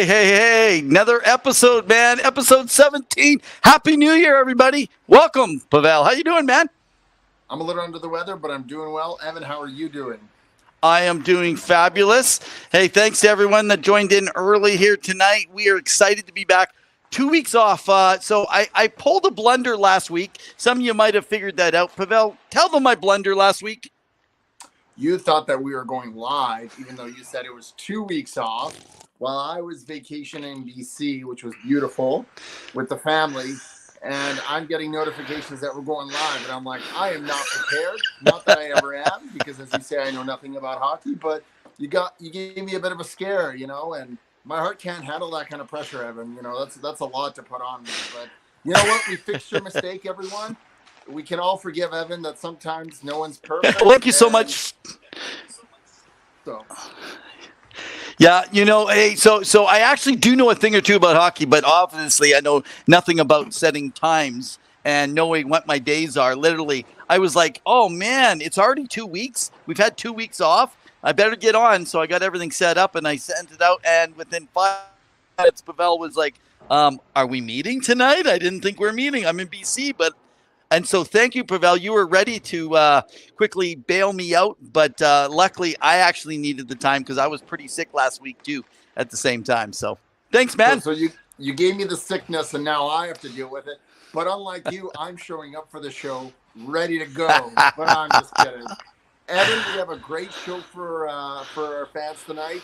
Hey, another episode, man. Episode 17. Happy New Year, everybody. Welcome, Pavel. How you doing, man? I'm a little under the weather, but I'm doing well. Evan, how are you doing? I am doing fabulous. Hey, thanks to everyone that joined in early here tonight. We are excited to be back. 2 weeks off. So I pulled a blunder last week. Some of you might have figured that out. Pavel, tell them my blunder last week. You thought that we were going live, even though you said it was 2 weeks off, while I was vacationing in BC, which was beautiful, with the family. And I'm getting notifications that we're going live. And I'm like, I am not prepared. Not that I ever am, because as you say, I know nothing about hockey. But you gave me a bit of a scare, and my heart can't handle that kind of pressure, Evan. That's a lot to put on me. But you know what? We fixed your mistake, everyone. We can all forgive Evan that sometimes no one's perfect. Thank you so much. So. Yeah, hey, so I actually do know a thing or two about hockey, but obviously I know nothing about setting times and knowing what my days are. Literally, I was like, oh man, it's already 2 weeks. We've had 2 weeks off. I better get on. So I got everything set up and I sent it out. And within 5 minutes, Pavel was like, are we meeting tonight? I didn't think we're meeting. I'm in BC, and so thank you, Pavel. You were ready to quickly bail me out, but luckily I actually needed the time because I was pretty sick last week too at the same time. So thanks, man. So you gave me the sickness and now I have to deal with it. But unlike you, I'm showing up for the show ready to go. But I'm just kidding. Evan, we have a great show for our fans tonight.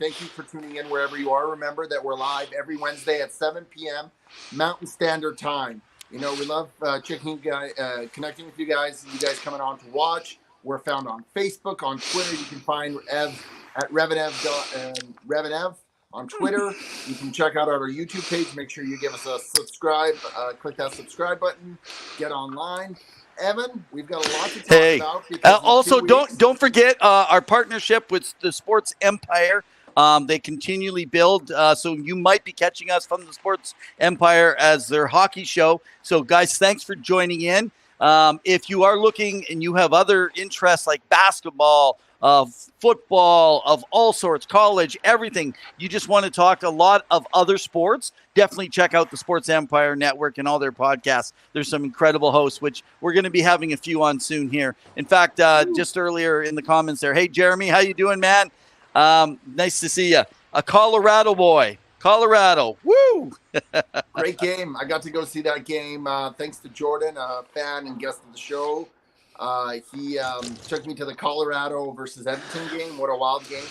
Thank you for tuning in wherever you are. Remember that we're live every Wednesday at 7 p.m. Mountain Standard Time. We love connecting with you guys. You guys coming on to watch. We're found on Facebook, on Twitter. You can find Ev at Revenev on Twitter. You can check out our YouTube page. Make sure you give us a subscribe. Click that subscribe button. Get online. Evan, we've got a lot to talk about. Also, don't forget our partnership with the Sports Empire. They continually build, so you might be catching us from the Sports Empire as their hockey show. So, guys, thanks for joining in. If you are looking and you have other interests like basketball, football, of all sorts, college, everything, you just want to talk a lot of other sports, definitely check out the Sports Empire Network and all their podcasts. There's some incredible hosts, which we're going to be having a few on soon here. In fact, just earlier in the comments there, hey, Jeremy, how you doing, man? Nice to see you. A Colorado boy. Colorado. Woo! Great game. I got to go see that game. Thanks to Jordan, a fan and guest of the show. He took me to the Colorado versus Edmonton game. What a wild game.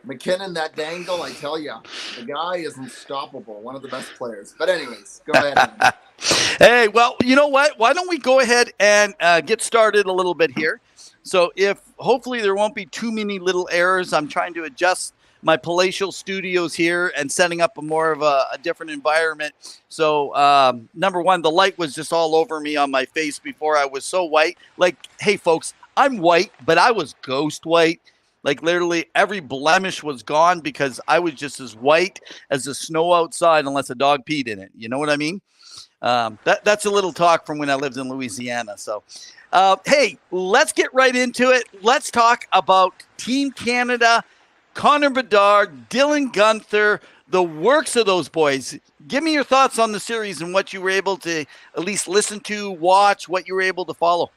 McKinnon, that dangle, I tell you, the guy is unstoppable. One of the best players. But anyways, go ahead. Hey, well, you know what? Why don't we go ahead and get started a little bit here? So hopefully there won't be too many little errors. I'm trying to adjust my palatial studios here and setting up more of a different environment. So number one, the light was just all over me on my face before. I was so white. Like, hey, folks, I'm white, but I was ghost white. Like literally every blemish was gone because I was just as white as the snow outside unless a dog peed in it. You know what I mean? That's a little talk from when I lived in Louisiana. So, hey, let's get right into it. Let's talk about Team Canada, Connor Bedard, Dylan Guenther, the works of those boys. Give me your thoughts on the series and what you were able to at least listen to, watch, what you were able to follow.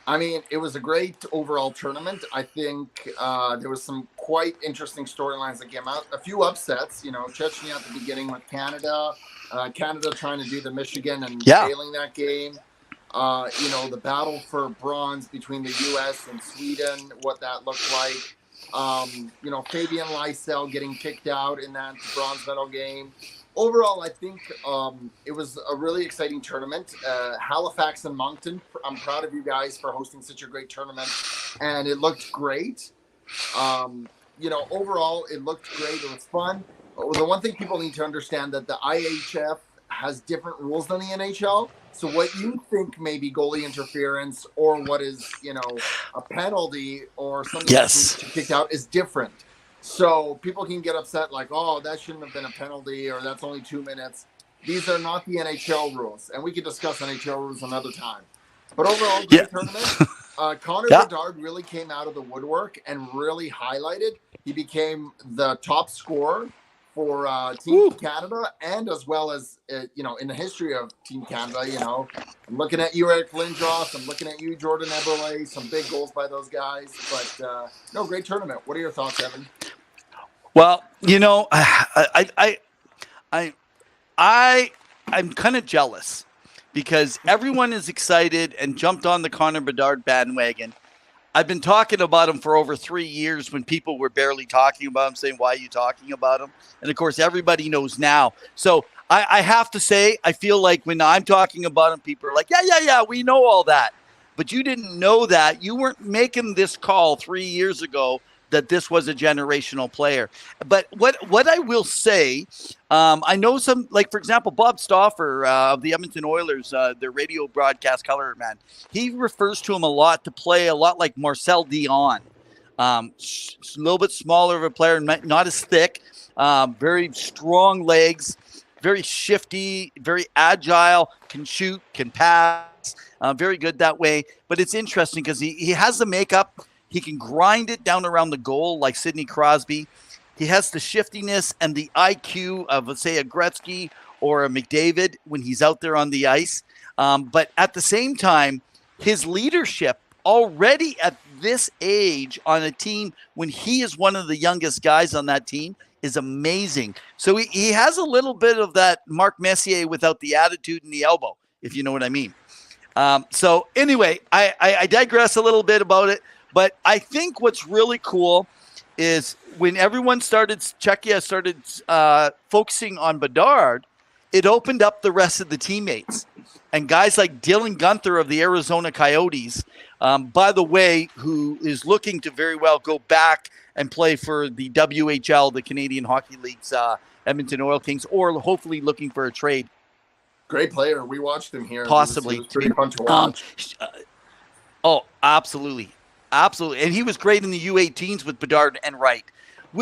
I mean, it was a great overall tournament. I think there was some quite interesting storylines that came out. A few upsets, Chechnya at the beginning with Canada. Canada trying to do the Michigan and failing that game. The battle for bronze between the U.S. and Sweden, what that looked like. Fabian Lysell getting kicked out in that bronze medal game. Overall, I think it was a really exciting tournament. Halifax and Moncton, I'm proud of you guys for hosting such a great tournament, and it looked great. Overall, it looked great. It was fun. The one thing people need to understand that the IHF has different rules than the NHL. So what you think may be goalie interference or what is, a penalty or something that's kicked out is different. So people can get upset like, oh, that shouldn't have been a penalty or that's only 2 minutes. These are not the NHL rules. And we can discuss NHL rules another time. But overall, great tournament. Connor Bedard really came out of the woodwork and really highlighted. He became the top scorer for Team Canada, and as well as in the history of Team Canada. I'm looking at you, Eric Lindros. I'm looking at you, Jordan Eberle. Some big goals by those guys, but no, great tournament. What are your thoughts, Evan? Well, I'm kind of jealous because everyone is excited and jumped on the Connor Bedard bandwagon. I've been talking about him for over 3 years when people were barely talking about him, saying, why are you talking about him? And, of course, everybody knows now. So I have to say, I feel like when I'm talking about him, people are like, yeah, we know all that. But you didn't know that. You weren't making this call 3 years ago that this was a generational player. But what I will say, I know some, like, for example, Bob Stauffer of the Edmonton Oilers, their radio broadcast color man, he refers to him a lot to play a lot like Marcel Dion. A little bit smaller of a player, not as thick, very strong legs, very shifty, very agile, can shoot, can pass, very good that way. But it's interesting because he has the makeup. He can grind it down around the goal like Sidney Crosby. He has the shiftiness and the IQ of, let's say, a Gretzky or a McDavid when he's out there on the ice. But at the same time, his leadership already at this age on a team when he is one of the youngest guys on that team is amazing. So he has a little bit of that Mark Messier without the attitude and the elbow, if you know what I mean. So anyway, I digress a little bit about it. But I think what's really cool is when everyone Czechia started focusing on Bedard, it opened up the rest of the teammates. And guys like Dylan Guenther of the Arizona Coyotes, by the way, who is looking to very well go back and play for the WHL, the Canadian Hockey League's Edmonton Oil Kings, or hopefully looking for a trade. Great player. We watched him here. Possibly. It was pretty fun to watch. Absolutely. Absolutely. And he was great in the U18s with Bedard and Wright.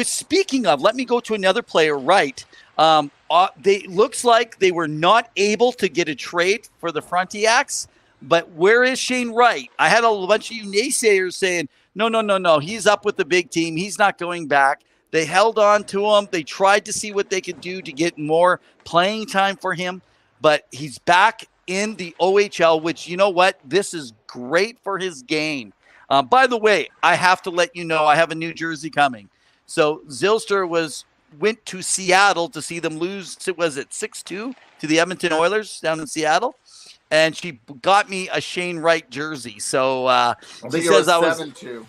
Speaking of, let me go to another player, Wright. Looks like they were not able to get a trade for the Frontiacs, but where is Shane Wright? I had a bunch of you naysayers saying, no, he's up with the big team. He's not going back. They held on to him. They tried to see what they could do to get more playing time for him, but he's back in the OHL, which, you know what? This is great for his game. By the way, I have to let you know I have a new jersey coming. So Zylstra went to Seattle to see them lose, was it 6-2 to the Edmonton Oilers down in Seattle? And she got me a Shane Wright jersey. So she says I was 7-2.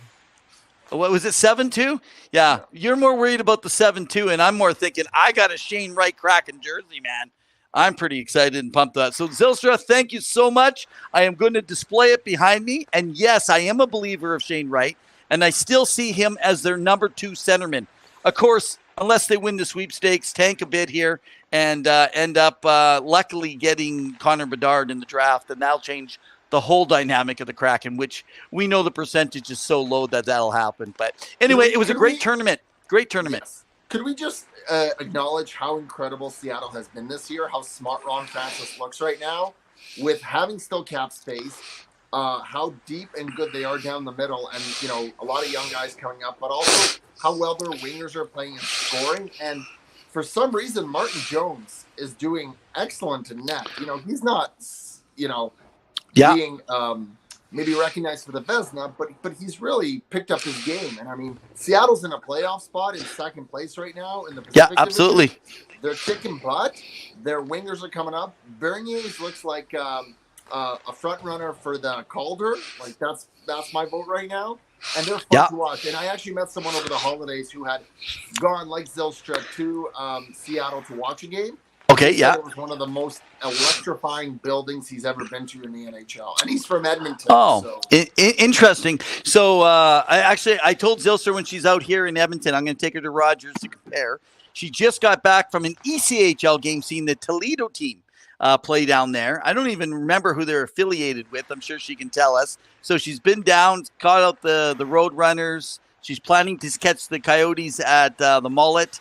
What was it, 7-2? Yeah, you're more worried about the 7-2, and I'm more thinking I got a Shane Wright Kraken jersey, man. I'm pretty excited and pumped up. So, Zylstra, thank you so much. I am going to display it behind me. And, yes, I am a believer of Shane Wright, and I still see him as their number 2 centerman. Of course, unless they win the sweepstakes, tank a bit here, and end up luckily getting Connor Bedard in the draft, and that'll change the whole dynamic of the Kraken, which we know the percentage is so low that that'll happen. But anyway, it was a great tournament. Great tournament. Yes. Could we just acknowledge how incredible Seattle has been this year, how smart Ron Francis looks right now, with having still cap space, how deep and good they are down the middle, and, a lot of young guys coming up, but also how well their wingers are playing and scoring. And for some reason, Martin Jones is doing excellent in net. He's not, being maybe recognized for the Vezina, but he's really picked up his game. And I mean, Seattle's in a playoff spot in second place right now in the Pacific Division. Absolutely. They're kicking butt. Their wingers are coming up. Bernier's looks like a front runner for the Calder. Like that's my vote right now. And they're fun to watch. And I actually met someone over the holidays who had gone like Zylstra to Seattle to watch a game. Okay, yeah. It was one of the most electrifying buildings he's ever been to in the NHL, and he's from Edmonton. Interesting. So I told Zylstra when she's out here in Edmonton, I'm going to take her to Rogers to compare. She just got back from an ECHL game, seeing the Toledo team play down there. I don't even remember who they're affiliated with. I'm sure she can tell us. So she's been down, caught out the Road Runners. She's planning to catch the Coyotes at the Mullet.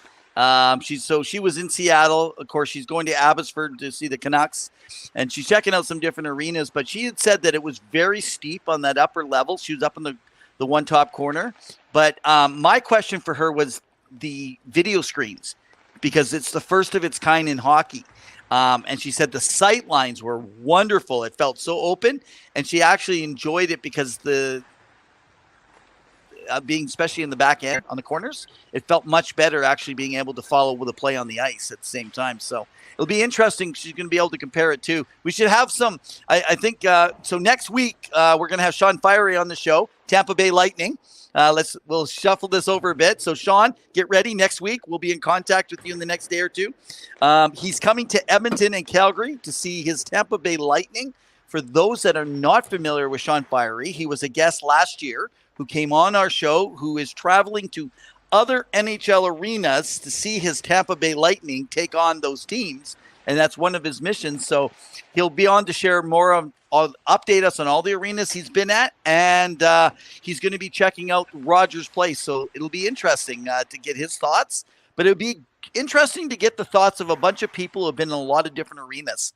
She was in Seattle. Of course, she's going to Abbotsford to see the Canucks, and she's checking out some different arenas. But she had said that it was very steep on that upper level. She was up in the one top corner. But my question for her was the video screens. because it's the first of its kind in hockey. And she said the sight lines were wonderful. It felt so open, and she actually enjoyed it because being especially in the back end on the corners, it felt much better actually being able to follow with a play on the ice at the same time. So it'll be interesting. She's going to be able to compare it too. We should have some, I think, so next week we're going to have Sean Fiery on the show, Tampa Bay Lightning. We'll shuffle this over a bit. So Sean, get ready. Next week we'll be in contact with you in the next day or two. He's coming to Edmonton and Calgary to see his Tampa Bay Lightning. For those that are not familiar with Sean Fiery, he was a guest last year who came on our show, who is traveling to other NHL arenas to see his Tampa Bay Lightning take on those teams. And that's one of his missions. So he'll be on to share more of, update us on all the arenas he's been at. And he's going to be checking out Rogers Place. So it'll be interesting to get his thoughts. But it'll be interesting to get the thoughts of a bunch of people who have been in a lot of different arenas.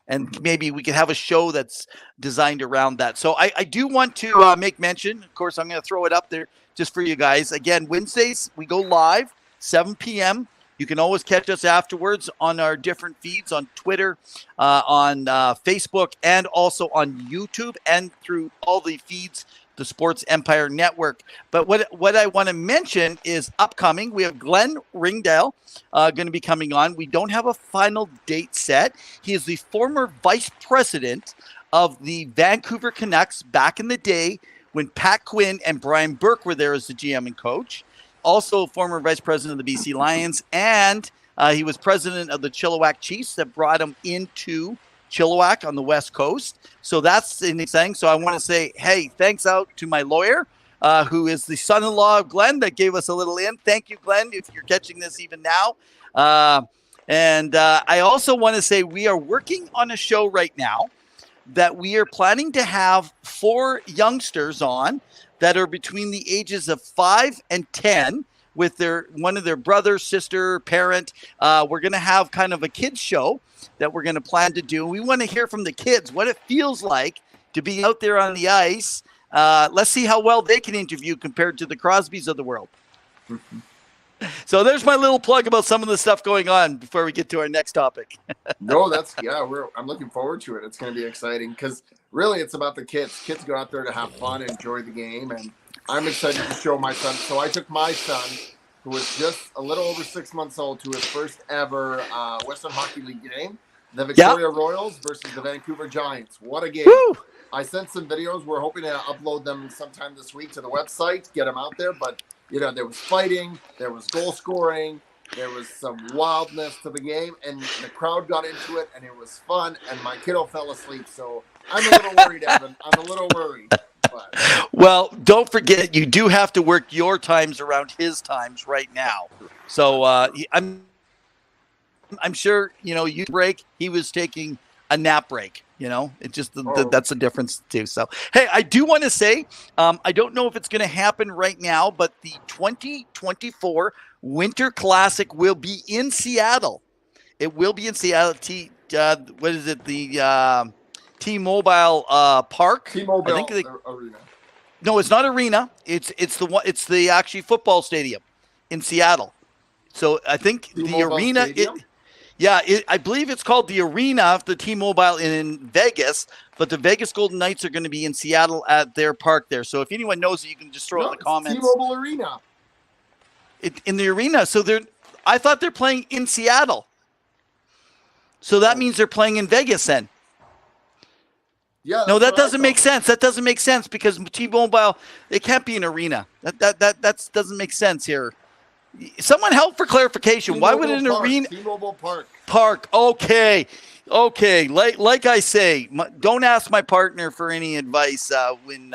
And maybe we could have a show that's designed around that. So I do want to make mention. Of course, I'm going to throw it up there just for you guys. Again, Wednesdays, we go live, 7 p.m. You can always catch us afterwards on our different feeds on Twitter, on Facebook, and also on YouTube and through all the feeds, the Sports Empire Network. But what I want to mention is upcoming. We have Glenn Ringdale going to be coming on. We don't have a final date set. He is the former vice president of the Vancouver Canucks back in the day when Pat Quinn and Brian Burke were there as the GM and coach. Also former vice president of the BC Lions, and he was president of the Chilliwack Chiefs that brought him into Chilliwack on the West Coast. So that's exciting. So I want to say, hey, thanks out to my lawyer, who is the son-in-law of Glenn that gave us a little in. Thank you, Glenn, if you're catching this even now. And I also want to say we are working on a show right now that we are planning to have 4 youngsters on that are between the ages of 5 and 10 with one of their brother, sister, parent. We're going to have kind of a kids show that we're going to plan to do. We want to hear from the kids what it feels like to be out there on the ice. Let's see how well they can interview compared to the Crosbys of the world. So there's my little plug about some of the stuff going on before we get to our next topic. No, I'm looking forward to it. It's going to be exciting because really it's about the kids. Kids go out there to have fun, enjoy the game, and I'm excited to show my son. So I took my son, who was just a little over 6 months old, to his first ever Western Hockey League game, the Victoria Royals versus the Vancouver Giants. What a game. Woo! I sent some videos. We're hoping to upload them sometime this week to the website, get them out there. But, there was fighting, there was goal scoring, there was some wildness to the game, and the crowd got into it, and it was fun, and my kiddo fell asleep. So I'm a little worried, Evan. I'm a little worried. But. Well, don't forget, you do have to work your times around his times right now. So I'm sure, you break, he was taking a nap break. It just that's the difference too. So, hey, I do want to say, I don't know if it's going to happen right now, but the 2024 Winter Classic will be in Seattle. It will be in Seattle. What is it? The T-Mobile Park. T-Mobile Arena. No, it's not arena. It's the actually football stadium in Seattle. So I think the arena. I believe it's called the Arena of the T-Mobile in Vegas, but the Vegas Golden Knights are going to be in Seattle at their park there. So if anyone knows it, you can just throw it in the comments. T-Mobile Arena. In the arena. So I thought they're playing in Seattle. So that means they're playing in Vegas then. Yeah. No, that doesn't make sense. That doesn't make sense because T-Mobile, it can't be an arena. That doesn't make sense here. Someone help for clarification. T-Mobile Why would an arena? T-Mobile Park. Park. Okay. Like I say, don't ask my partner for any advice when.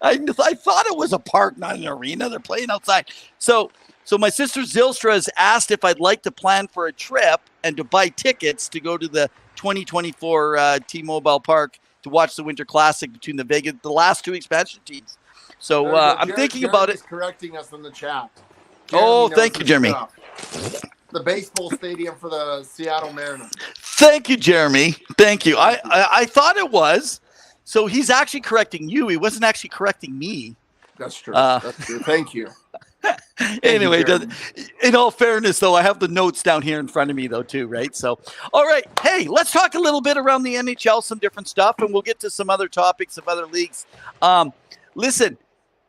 I thought it was a park, not an arena. They're playing outside. So my sister Zilstra has asked if I'd like to plan for a trip and to buy tickets to go to the 2024 T-Mobile Park to watch the Winter Classic between the last 2 expansion teams. So I'm thinking about it. Correcting us in the chat. Thank you, Jeremy. The baseball stadium for the Seattle Mariners. Thank you, Jeremy. Thank you. I thought it was. So he's actually correcting you. He wasn't actually correcting me. That's true. That's true. Thank you. Anyway, in all fairness, though, I have the notes down here in front of me, though, too, right? So, all right. Hey, let's talk a little bit around the NHL, some different stuff, and we'll get to some other topics of other leagues. Listen,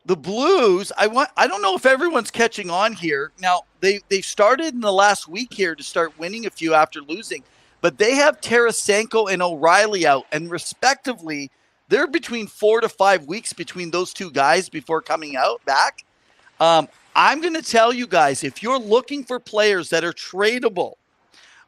the Blues, I don't know if everyone's catching on here. Now, they started in the last week here to start winning a few after losing, but they have Tarasenko and O'Reilly out, and respectively, they're between 4 to 5 weeks between those two guys before coming out back. I'm going to tell you guys, if you're looking for players that are tradable,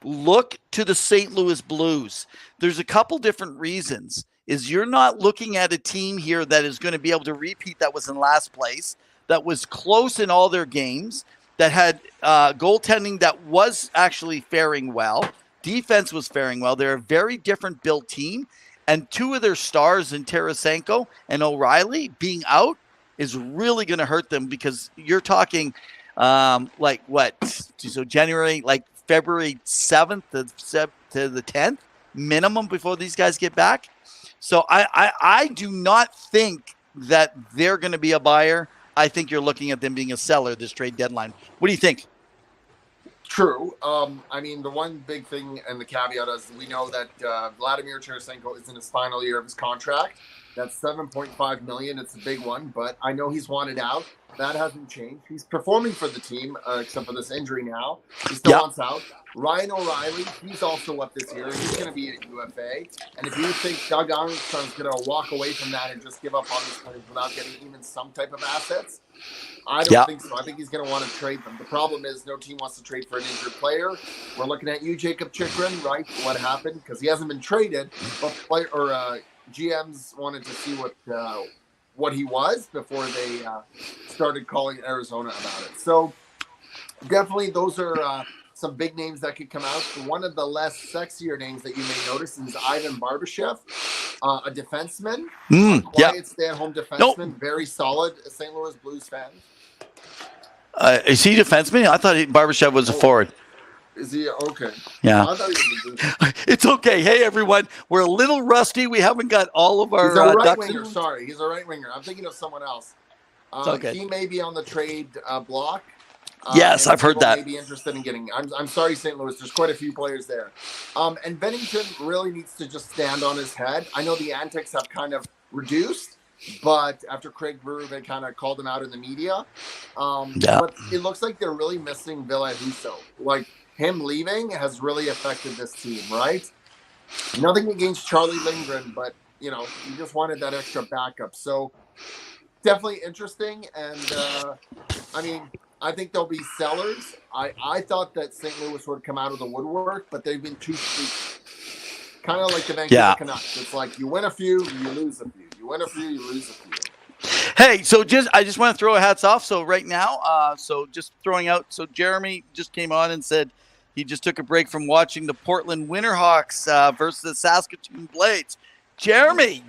look to the St. Louis Blues. There's a couple different reasons. Is you're not looking at a team here that is going to be able to repeat that was in last place, that was close in all their games, that had goaltending that was actually faring well. Defense was faring well. They're a very different built team. And two of their stars in Tarasenko and O'Reilly being out is really going to hurt them, because you're talking like what? So January, like February 7th to the 10th minimum before these guys get back. So I do not think that they're going to be a buyer. I think you're looking at them being a seller this trade deadline. What do you think? True. I mean, the one big thing and the caveat is we know that Vladimir Tarasenko is in his final year of his contract. That's $7.5 million. It's a big one, but I know he's wanted out. That hasn't changed. He's performing for the team, except for this injury now. He still wants out. Ryan O'Reilly, he's also up this year. He's going to be at UFA. And if you think Doug Armstrong's going to walk away from that and just give up on these players without getting even some type of assets, I don't think so. I think he's going to want to trade them. The problem is no team wants to trade for an injured player. We're looking at you, Jacob Chikrin, right? What happened? Because he hasn't been traded, but GMs wanted to see what he was before they started calling Arizona about it. So definitely those are some big names that could come out. One of the less sexier names that you may notice is Ivan Barbashev, a defenseman, quiet stay-at-home defenseman, very solid St. Louis Blues fan. Is he a defenseman? I thought Barbashev was a forward. Is he? Okay. Yeah. I thought he was It's okay. Hey, everyone. We're a little rusty. We haven't got all of our He's a right ducks winger. in. Sorry, he's a right winger. I'm thinking of someone else. Okay. He may be on the trade block. Yes, I've heard that. May be interested in getting. I'm sorry, St. Louis. There's quite a few players there. And Bennington really needs to just stand on his head. I know the antics have kind of reduced, but after Craig Berube kind of called him out in the media, but it looks like they're really missing Ville Husso. Like, him leaving has really affected this team, right? Nothing against Charlie Lindgren, but, you just wanted that extra backup. So definitely interesting. And, I think they'll be sellers. I thought that St. Louis would come out of the woodwork, but they've been too sweet. Kind of like the Vancouver Canucks. It's like you win a few, you lose a few. You win a few, you lose a few. Hey, so I just want to throw a hats off. So right now, just throwing out. So Jeremy just came on and said he just took a break from watching the Portland Winterhawks versus the Saskatoon Blades. Jeremy,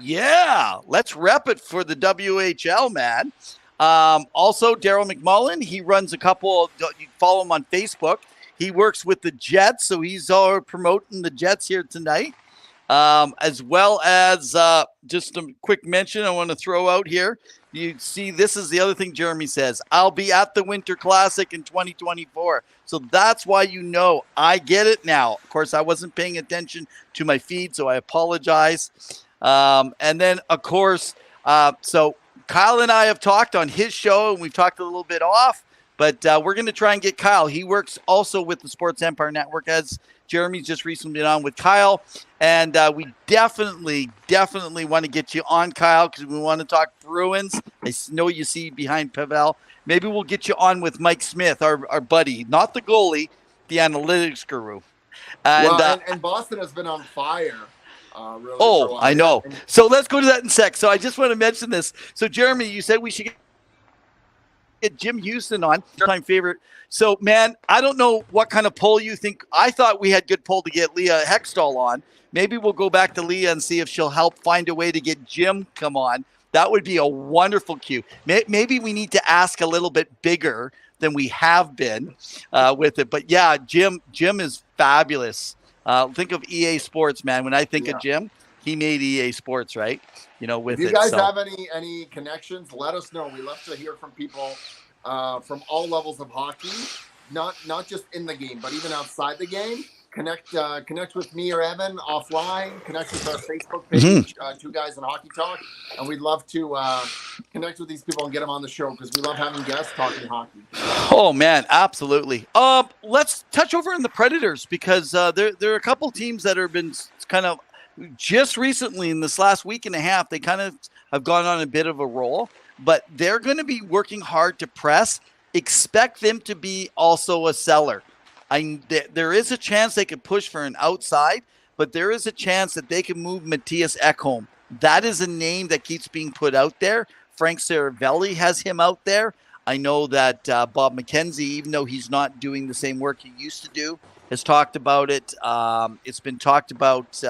let's rep it for the WHL, man. Also, Daryl McMullen, he runs a couple. You follow him on Facebook. He works with the Jets, so he's promoting the Jets here tonight. As well as just a quick mention I want to throw out here. You see, this is the other thing Jeremy says. I'll be at the Winter Classic in 2024. So that's why I get it now. Of course, I wasn't paying attention to my feed, so I apologize. And then, of course, so Kyle and I have talked on his show, and we've talked a little bit off, but we're going to try and get Kyle. He works also with the Sports Empire Network, as Jeremy's just recently been on with Kyle. And we definitely want to get you on, Kyle, because we want to talk Bruins. I know you see behind Pavel. Maybe we'll get you on with Mike Smith, our buddy, not the goalie, the analytics guru. And Boston has been on fire. Really I know. So let's go to that in a sec. So I just want to mention this. So, Jeremy, you said we should get Jim Houston on, time favorite. So, man, I don't know what kind of poll you think. I thought we had good poll to get Leah Hextall on. Maybe we'll go back to Leah and see if she'll help find a way to get Jim come on. That would be a wonderful cue. Maybe we need to ask a little bit bigger than we have been with it. But yeah, Jim is fabulous. Think of EA Sports, man. When I think of Jim, he made EA Sports, right? With if you guys have any connections, let us know. We love to hear from people from all levels of hockey, not just in the game, but even outside the game. Connect with me or Evan offline. Connect with our Facebook page, Two Guys in Hockey Talk, and we'd love to connect with these people and get them on the show because we love having guests talking hockey. Oh man, absolutely. Let's touch over on the Predators because there are a couple teams that have been kind of just recently in this last week and a half. They kind of have gone on a bit of a roll, but they're going to be working hard to press. Expect them to be also a seller. There is a chance they could push for an outside, but there is a chance that they can move Matthias Ekholm. That is a name that keeps being put out there. Frank Saravelli has him out there. I know that Bob McKenzie, even though he's not doing the same work he used to do, has talked about it. It's been talked about.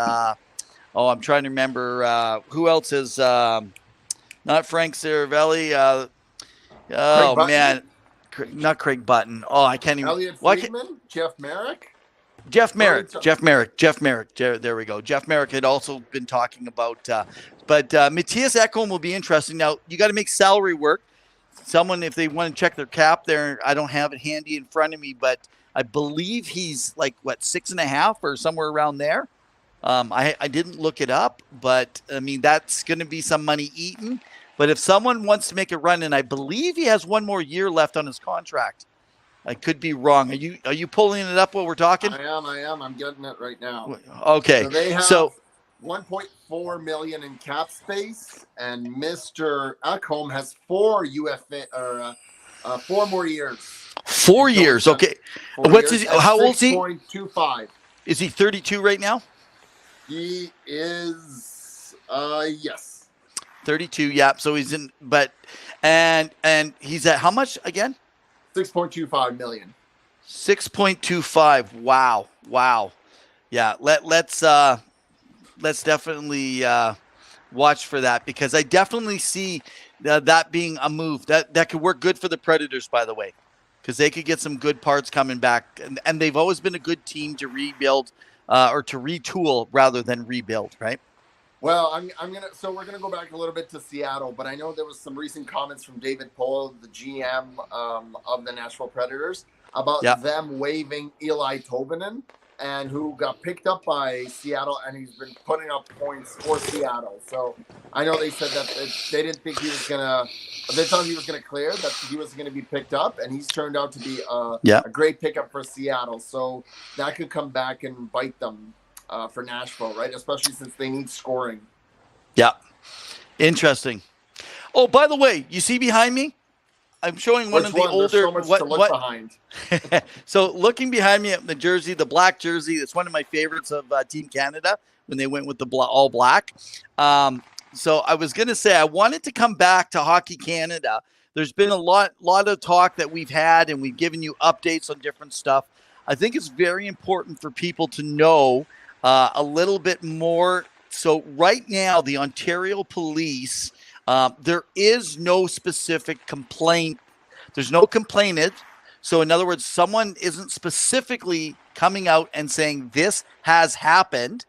I'm trying to remember who else is not Frank Saravelli. Man. Not Craig Button. Oh, I can't even. Elliot Friedman, Jeff Merrick. Jeff Merrick. There we go. Jeff Merrick had also been talking about, but Matthias Ekholm will be interesting. Now, you got to make salary work. Someone, if they want to check their cap there, I don't have it handy in front of me, but I believe he's like, 6.5 or somewhere around there. I didn't look it up, but I mean, that's going to be some money eaten. But if someone wants to make a run, and I believe he has one more year left on his contract, I could be wrong. Are you pulling it up while we're talking? I am. I'm getting it right now. Okay. So they have 1.4 million in cap space, and Mr. Ekholm has 4 more years. 4 years. Okay. How old is he? 6.25. Is he 32 right now? He is. Yes. 32, yeah. So he's in, but and he's at how much again? 6.25 million. 6.25. Wow. Yeah. Let's definitely watch for that because I definitely see that being a move that could work good for the Predators, by the way, because they could get some good parts coming back, and they've always been a good team to rebuild or to retool rather than rebuild, right? Well, we're gonna go back a little bit to Seattle, but I know there was some recent comments from David Pohl, the GM of the Nashville Predators, about them waiving Eli Tolvanen, and who got picked up by Seattle, and he's been putting up points for Seattle. So I know they said that they didn't think he was gonna. They thought he was gonna clear, that he was gonna be picked up, and he's turned out to be a great pickup for Seattle. So that could come back and bite them. For Nashville, right? Especially since they need scoring. Yeah. Interesting. Oh, by the way, you see behind me? I'm showing one of the older. There's so much to look behind. So looking behind me at the jersey, the black jersey, it's one of my favorites of Team Canada when they went with the all black. So I was going to say I wanted to come back to Hockey Canada. There's been a lot of talk that we've had, and we've given you updates on different stuff. I think it's very important for people to know a little bit more. So right now, the Ontario Police, there is no specific complaint. There's no complainant. So in other words, someone isn't specifically coming out and saying this has happened.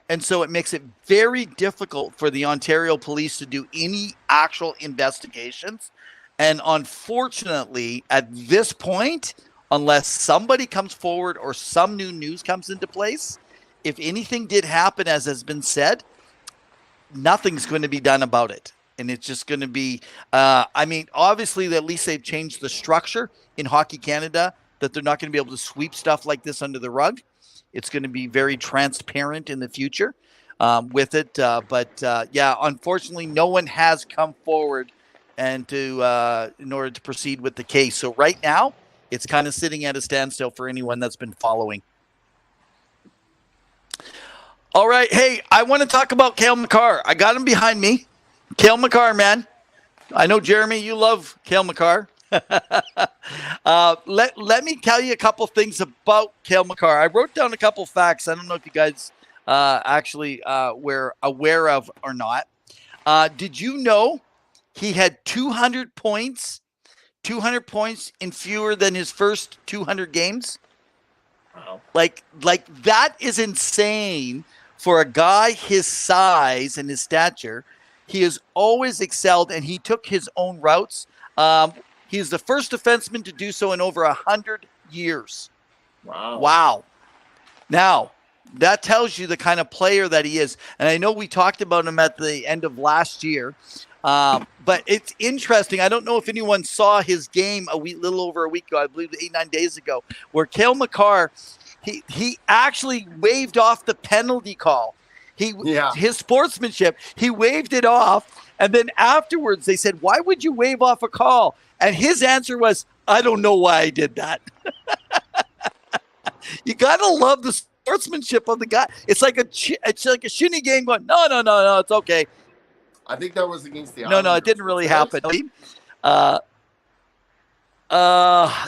And so it makes it very difficult for the Ontario Police to do any actual investigations. And unfortunately, at this point, unless somebody comes forward or some new news comes into place, if anything did happen, as has been said, nothing's going to be done about it. And it's just going to be, obviously, at least they've changed the structure in Hockey Canada, that they're not going to be able to sweep stuff like this under the rug. It's going to be very transparent in the future with it. But unfortunately, no one has come forward and in order to proceed with the case. So right now, it's kind of sitting at a standstill for anyone that's been following. All right. Hey, I want to talk about Cale Makar. I got him behind me. Cale Makar, man. I know, Jeremy, you love Cale Makar. Let me tell you a couple things about Cale Makar. I wrote down a couple facts. I don't know if you guys actually were aware of or not. Did you know he had 200 points in fewer than his first 200 games? Wow. Like that is insane for a guy his size and his stature. He has always excelled, and he took his own routes. He is the first defenseman to do so in over 100 years. Wow. Now, that tells you the kind of player that he is. And I know we talked about him at the end of last year. But it's interesting. I don't know if anyone saw his game little over a week ago, I believe 8-9 days ago, where Cale Makar, he actually waved off the penalty call. His sportsmanship, he waved it off. And then afterwards they said, why would you wave off a call? And his answer was, I don't know why I did that. You got to love the sportsmanship of the guy. It's like a shinny game going, no, it's okay. I think that was against the No, it didn't really happen.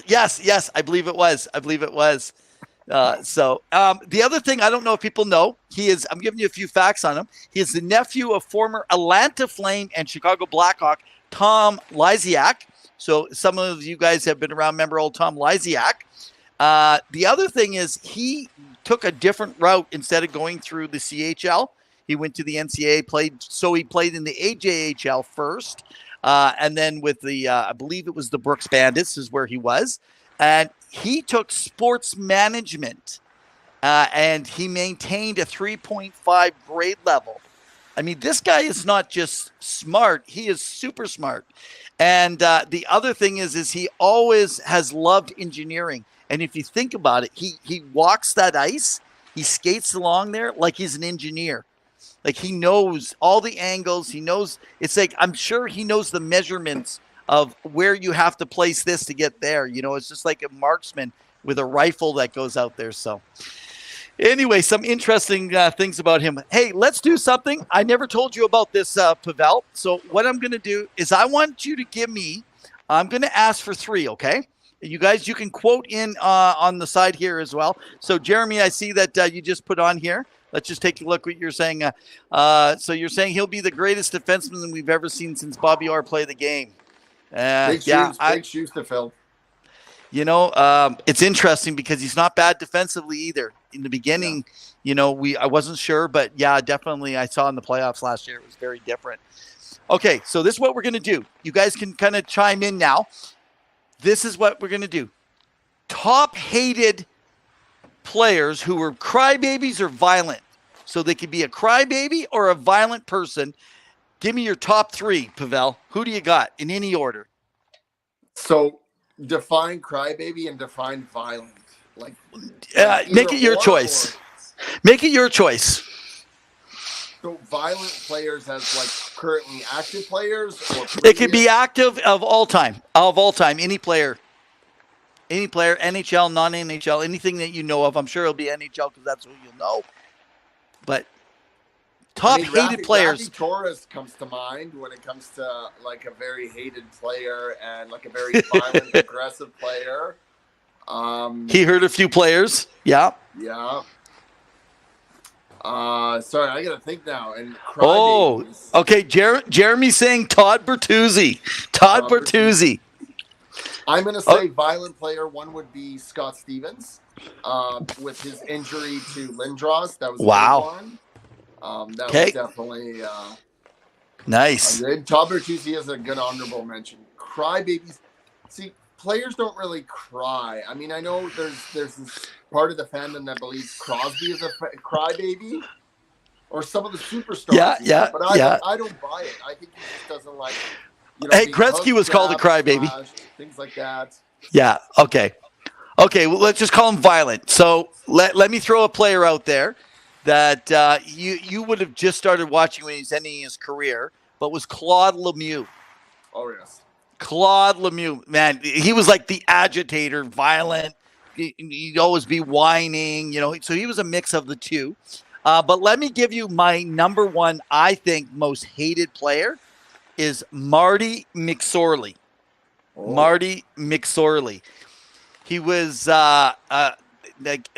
Yes, I believe it was. The other thing, I don't know if people know, I'm giving you a few facts on him. He is the nephew of former Atlanta Flame and Chicago Blackhawk Tom Lysiak. So some of you guys have been around, remember old Tom Lysiak. The other thing is he took a different route. Instead of going through the CHL, he went to the NCAA, he played in the AJHL first. And then with I believe it was the Brooks Bandits is where he was. And he took sports management and he maintained a 3.5 grade level. I mean, this guy is not just smart. He is super smart. And the other thing is he always has loved engineering. And if you think about it, he walks that ice. He skates along there like he's an engineer. Like he knows all the angles. He knows, it's like, I'm sure he knows the measurements of where you have to place this to get there. You know, it's just like a marksman with a rifle that goes out there. So anyway, some interesting things about him. Hey, let's do something. I never told you about this, Pavel. So what I'm going to do is I want you to I'm going to ask for 3, okay? You guys, you can quote in on the side here as well. So Jeremy, I see that you just put on here. Let's just take a look what you're saying. So you're saying he'll be the greatest defenseman we've ever seen since Bobby Orr played the game. Big shoes to fill. You know, it's interesting because he's not bad defensively either. In the beginning, you know, I wasn't sure, but yeah, definitely I saw in the playoffs last year, it was very different. Okay, so this is what we're going to do. You guys can kind of chime in now. This is what we're going to do. Top hated players who were crybabies or violent. So they could be a crybaby or a violent person. Give me your top 3, Pavel. Who do you got in any order? So define crybaby and define violent. Like make it your choice. Make it your choice. So violent players as like currently active players, or it could be active of all time, any player, NHL, non-NHL, anything that you know of. I'm sure it'll be NHL because that's who you'll know. But top hated players. Rafi Torres comes to mind when it comes to like a very hated player and like a very violent, aggressive player. He hurt a few players. Yeah. Yeah. Sorry, I gotta think now. And okay. Jeremy's saying Todd Bertuzzi. Todd Bertuzzi. I'm gonna say violent player. One would be Scott Stevens, with his injury to Lindros. That was a big one. That was definitely nice. Todd Bertuzzi is a good honorable mention. Crybabies. See, players don't really cry. I mean, I know there's this part of the fandom that believes Crosby is a crybaby, or some of the superstars. Yeah. But I don't buy it. I think he just doesn't like. Hey, Gretzky was called a crybaby. Things like that. Yeah. Okay. Well, let's just call him violent. So let me throw a player out there that you would have just started watching when he's ending his career, but was Claude Lemieux. Oh yes. Claude Lemieux, man, he was like the agitator, violent. He'd always be whining, you know. So he was a mix of the two. But let me give you my number one, I think, most hated player is Marty McSorley. Marty McSorley. He was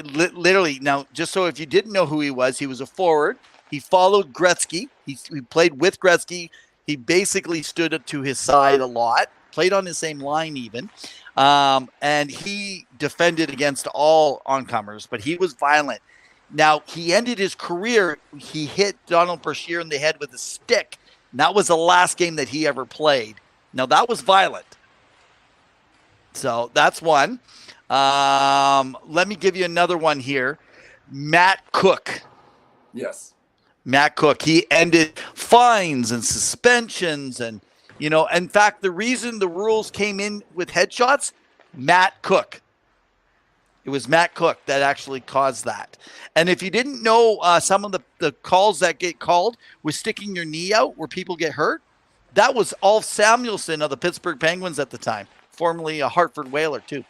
literally, now, just so if you didn't know who he was a forward. He followed Gretzky. He played with Gretzky. He basically stood up to his side a lot, played on the same line even. And he defended against all oncomers, but he was violent. Now, he ended his career, he hit Donald Brashear in the head with a stick. And that was the last game that he ever played. Now, that was violent. So that's one. Let me give you another one here. Matt Cook. Yes. Matt Cook. He ended fines and suspensions. And, in fact, the reason the rules came in with headshots, Matt Cook. It was Matt Cook that actually caused that. And if you didn't know, some of the calls that get called with sticking your knee out where people get hurt, that was Alf Samuelson of the Pittsburgh Penguins at the time, formerly a Hartford Whaler too.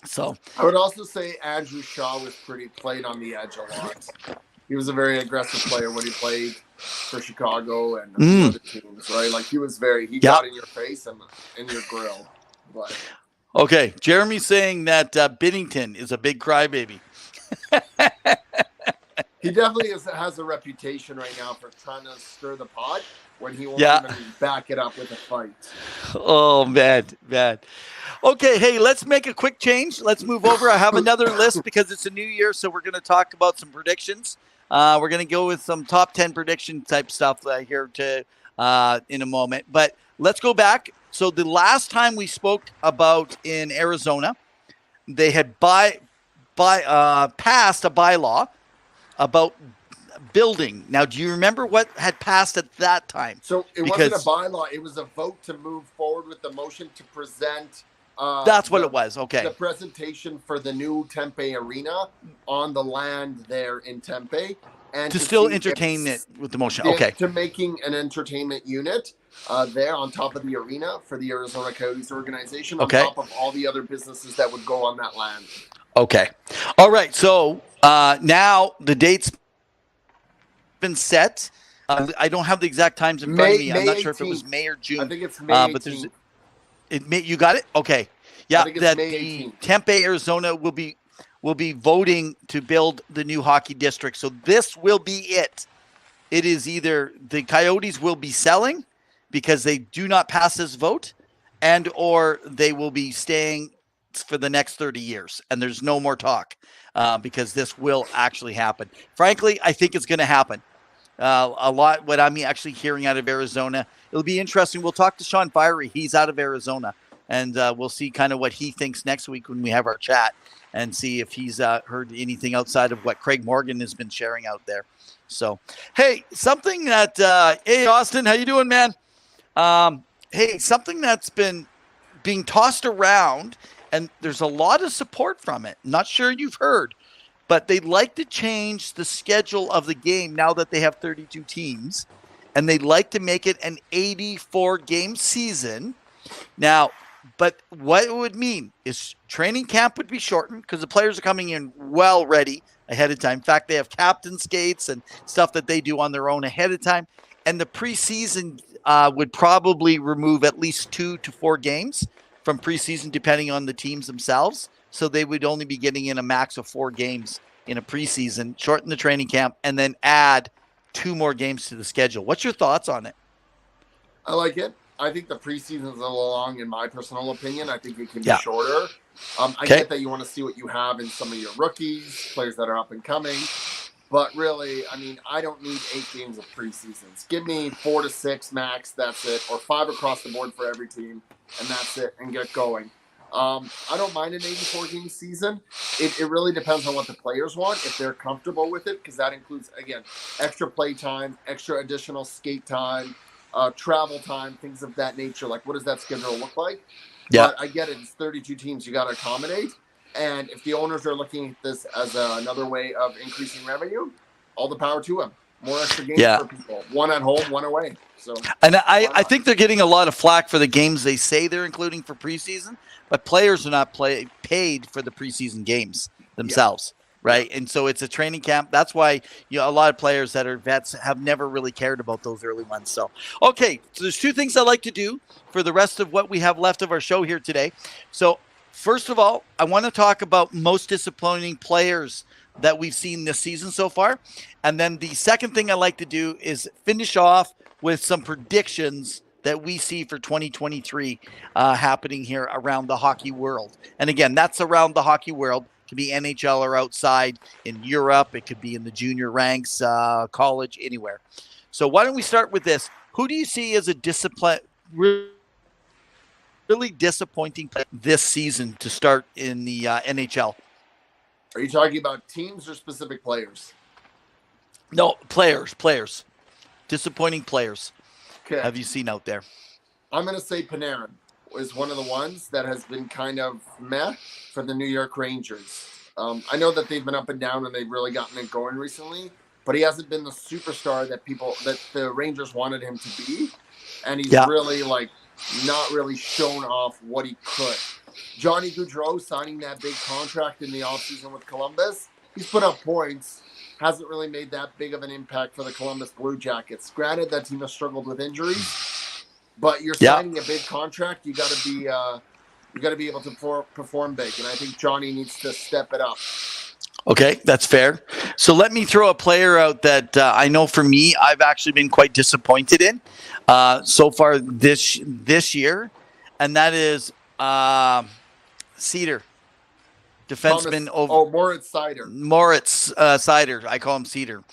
So I would also say Andrew Shaw was played on the edge a lot. He was a very aggressive player when he played for Chicago and other teams, right? Like he got in your face and in your grill. But okay, Jeremy's saying that Binnington is a big crybaby. he definitely has a reputation right now for trying to stir the pot when he won't even back it up with a fight. Oh, man. Okay, hey, let's make a quick change. Let's move over. I have another list because it's a new year, so we're going to talk about some predictions. We're going to go with some top 10 prediction type stuff here in a moment. But let's go back. So the last time we spoke about in Arizona, they had passed a bylaw about building. Now, do you remember what had passed at that time? So it wasn't a bylaw. It was a vote to move forward with the motion to present. That's what it was. Okay. The presentation for the new Tempe Arena on the land there in Tempe. And to still entertain it with the motion. Okay. To making an entertainment unit there on top of the arena for the Arizona Coyotes organization on top of all the other businesses that would go on that land. Okay. All right. So now the date's been set. I don't have the exact times in front of me. I'm not sure if it was May or June. I think it's May 18th. You got it? Okay. Yeah, that the Tempe, Arizona will be voting to build the new hockey district. So this will be it. It is either the Coyotes will be selling because they do not pass this vote, and or they will be staying for the next 30 years. And there's no more talk because this will actually happen. Frankly, I think it's going to happen. A lot what I'm actually hearing out of Arizona. It'll be interesting. We'll talk to Sean Fiery. He's out of Arizona. And we'll see kind of what he thinks next week when we have our chat and see if he's heard anything outside of what Craig Morgan has been sharing out there. So, hey, something that hey, Austin, how you doing, man? Hey, something that's been being tossed around, and there's a lot of support from it. Not sure you've heard, but they'd like to change the schedule of the game now that they have 32 teams, and they'd like to make it an 84-game season. Now, but what it would mean is training camp would be shortened because the players are coming in well ready ahead of time. In fact, they have captain skates and stuff that they do on their own ahead of time. And the preseason would probably remove at least 2 to 4 games from preseason, depending on the teams themselves. So they would only be getting in a max of 4 games in a preseason, shorten the training camp, and then add 2 more games to the schedule. What's your thoughts on it? I like it. I think the preseason is a little long, in my personal opinion. I think it can be shorter. I get that you want to see what you have in some of your rookies, players that are up and coming. But really, I mean, I don't need 8 games of preseasons. Give me 4 to 6 max, that's it. Or 5 across the board for every team, and that's it, and get going. I don't mind an 84-game season. It really depends on what the players want, if they're comfortable with it, because that includes, again, extra play time, extra additional skate time, travel time, things of that nature. Like, what does that schedule look like? Yeah. But I get it. It's 32 teams you got to accommodate. And if the owners are looking at this as another way of increasing revenue, all the power to them. More extra games for people. 1 at home, 1 away. So, and I think they're getting a lot of flack for the games they say they're including for preseason, but players are not paid for the preseason games themselves. Yeah. Right. And so it's a training camp. That's why a lot of players that are vets have never really cared about those early ones. So, okay. So there's 2 things I like to do for the rest of what we have left of our show here today. So first of all, I want to talk about most disappointing players that we've seen this season so far. And then the second thing I like to do is finish off with some predictions that we see for 2023 happening here around the hockey world. And again, that's around the hockey world. It could be NHL or outside in Europe. It could be in the junior ranks, college, anywhere. So why don't we start with this? Who do you see as a really disappointing this season to start in the NHL? Are you talking about teams or specific players? No, players. Disappointing players. Okay. Have you seen out there? I'm going to say Panarin is one of the ones that has been kind of meh for the New York Rangers. I know that they've been up and down and they've really gotten it going recently, but he hasn't been the superstar that the Rangers wanted him to be. And he's really not really shown off what he could. Johnny Gaudreau signing that big contract in the offseason with Columbus, he's put up points, hasn't really made that big of an impact for the Columbus Blue Jackets. Granted, that team has struggled with injuries, but you're signing a big contract. You got to be able to perform big, and I think Johnny needs to step it up. Okay, that's fair. So let me throw a player out that I know for me, I've actually been quite disappointed in so far this year, and that is Cedar, defenseman. Moritz Seider. Moritz Seider. I call him Cedar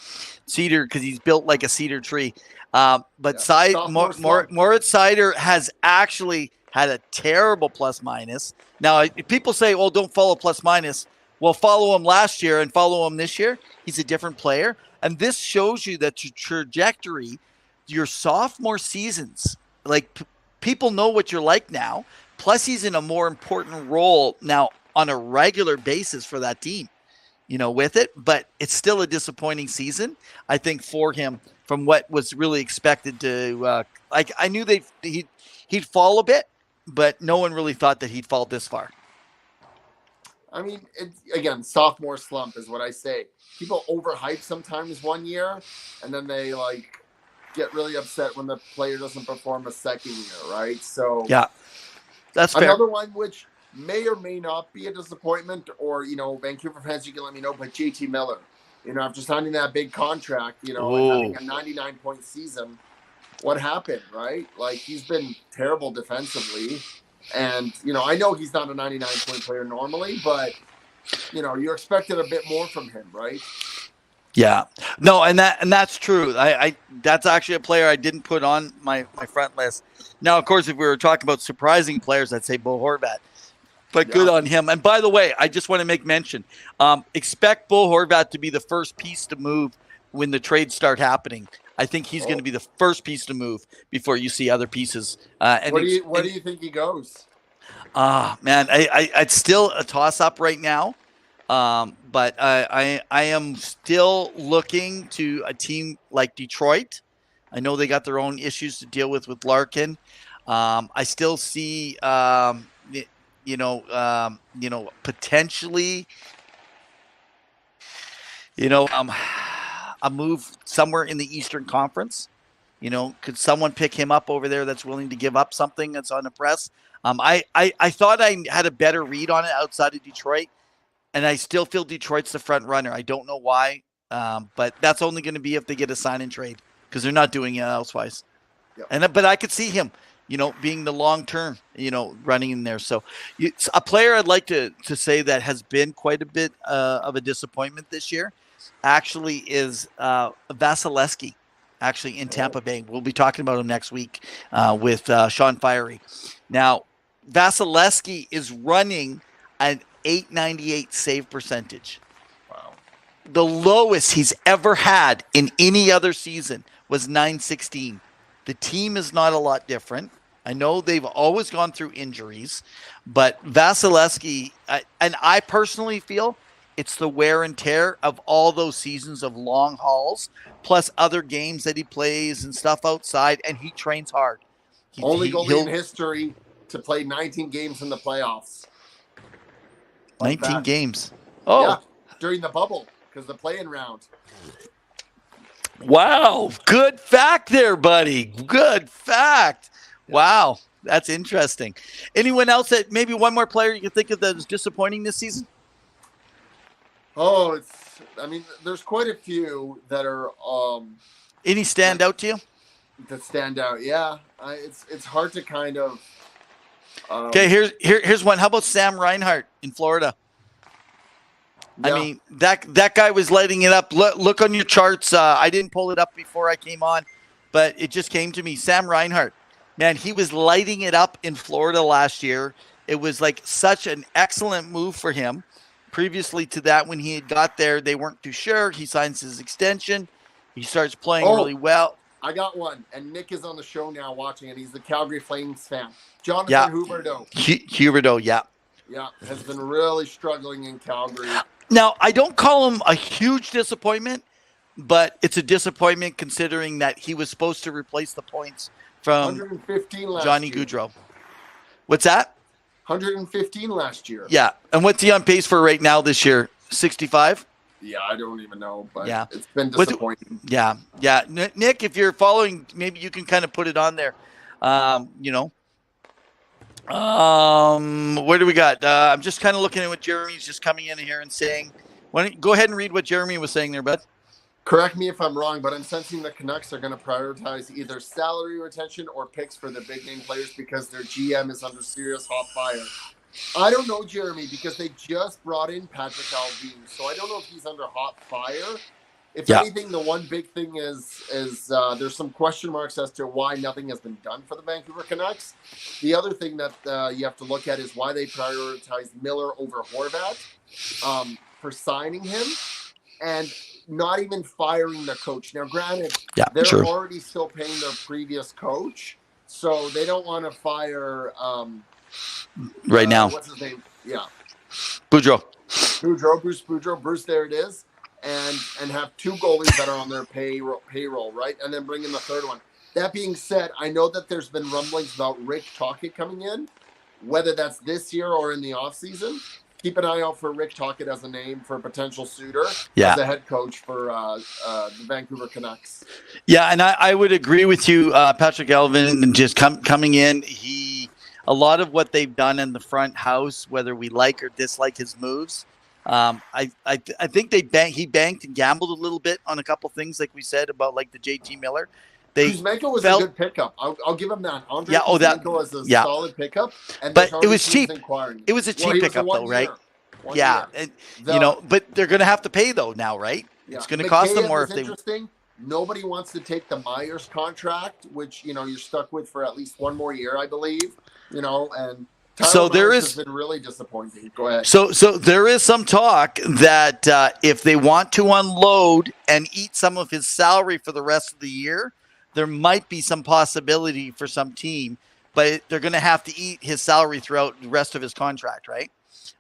because he's built like a cedar tree. But Moritz Seider has actually had a terrible plus minus. Now, people say, "Well, don't follow plus minus." Well, follow him last year and follow him this year. He's a different player. And this shows you that your trajectory, your sophomore seasons, people know what you're like now. Plus, he's in a more important role now on a regular basis for that team, with it. But it's still a disappointing season, I think, for him from what was really expected to I knew he'd fall a bit, but no one really thought that he'd fall this far. I mean, again, sophomore slump is what I say. People overhype sometimes one year, and then they get really upset when the player doesn't perform a second year, right? So yeah, that's fair. Another one which may or may not be a disappointment, or Vancouver fans, you can let me know. But JT Miller, after signing that big contract, and having a 99-point season, what happened, right? He's been terrible defensively. And, I know he's not a 99-point player normally, but, you expected a bit more from him, right? Yeah. No, and that's true. That's actually a player I didn't put on my front list. Now, of course, if we were talking about surprising players, I'd say Bo Horvat. But good on him. And by the way, I just want to make mention, expect Bo Horvat to be the first piece to move when the trades start happening. I think he's going to be the first piece to move before you see other pieces. Where do you think he goes? Man, it's still a toss-up right now. But I am still looking to a team like Detroit. I know they got their own issues to deal with Larkin. I still see, potentially, a move somewhere in the Eastern Conference. Could someone pick him up over there that's willing to give up something that's on the press? I thought I had a better read on it outside of Detroit, and I still feel Detroit's the front runner. I don't know why, but that's only going to be if they get a sign and trade because they're not doing it elsewise. Yep. But I could see him, being the long term, running in there. So a player I'd like to say that has been quite a bit of a disappointment this year actually is Vasilevsky, actually in Tampa Bay. We'll be talking about him next week with Sean Fiery. Now, Vasilevsky is running an .898 save percentage. Wow. The lowest he's ever had in any other season was .916. The team is not a lot different. I know they've always gone through injuries, but Vasilevsky, and I personally feel it's the wear and tear of all those seasons of long hauls, plus other games that he plays and stuff outside, and he trains hard. Only goalie in history to play 19 games in the playoffs. 19 games. Oh. Yeah, during the bubble, because the play-in round. Wow. Good fact there, buddy. Good fact. Wow. That's interesting. Anyone else that maybe one more player you can think of that is disappointing this season? Oh, there's quite a few that are. Any stand out to you? That stand out, yeah. It's hard to kind of. Okay, here's one. How about Sam Reinhart in Florida? Yeah. I mean, that guy was lighting it up. Look on your charts. I didn't pull it up before I came on, but it just came to me. Sam Reinhart, Man, he was lighting it up in Florida last year. It was like such an excellent move for him. Previously to that, when he had got there, they weren't too sure. He signs his extension. He starts playing really well. I got one, and Nick is on the show now watching it. He's the Calgary Flames fan. Jonathan Huberdeau. Huberdeau, yeah. Yeah, has been really struggling in Calgary. Now, I don't call him a huge disappointment, but it's a disappointment considering that he was supposed to replace the points from 115 last Johnny year. Gaudreau. What's that? 115 last year. Yeah. And what's he on pace for right now this year? 65? Yeah, I don't even know, but yeah. It's been disappointing. Yeah. Nick, if you're following, maybe you can kind of put it on there. Where do we got? I'm just kind of looking at what Jeremy's just coming in here and saying. Why don't you go ahead and read what Jeremy was saying there, bud? Correct me if I'm wrong, but I'm sensing the Canucks are going to prioritize either salary retention or picks for the big name players because their GM is under serious hot fire. I don't know, Jeremy, because they just brought in Patrick Alvin, so I don't know if he's under hot fire. If anything, the one big thing is there's some question marks as to why nothing has been done for the Vancouver Canucks. The other thing that you have to look at is why they prioritize Miller over Horvat for signing him and not even firing the coach. Now, granted, they're already still paying their previous coach, so they don't want to fire right now. What's his name? Yeah. Bruce Boudreau. Bruce, there it is. And have two goalies that are on their payroll, right? And then bring in the third one. That being said, I know that there's been rumblings about Rick Tocchet coming in, whether that's this year or in the offseason. Keep an eye out for Rick Tocchet as a name for a potential suitor as a head coach for the Vancouver Canucks. Yeah, and I would agree with you, Patrick Alvin, and just coming in. A lot of what they've done in the front house, whether we like or dislike his moves, I think he banked and gambled a little bit on a couple things, like we said about like the JT Miller. Kuzmenko was a good pickup. I'll give him that. Kuzmenko was a solid pickup, but it was cheap. It was a cheap pickup, though, right? But they're going to have to pay though now, right? Yeah. It's going to cost them more if they. Interesting. Nobody wants to take the Myers contract, which you're stuck with for at least one more year, I believe. And. So there is been really disappointing. Go ahead. So there is some talk that if they want to unload and eat some of his salary for the rest of the year, there might be some possibility for some team, but they're going to have to eat his salary throughout the rest of his contract, right?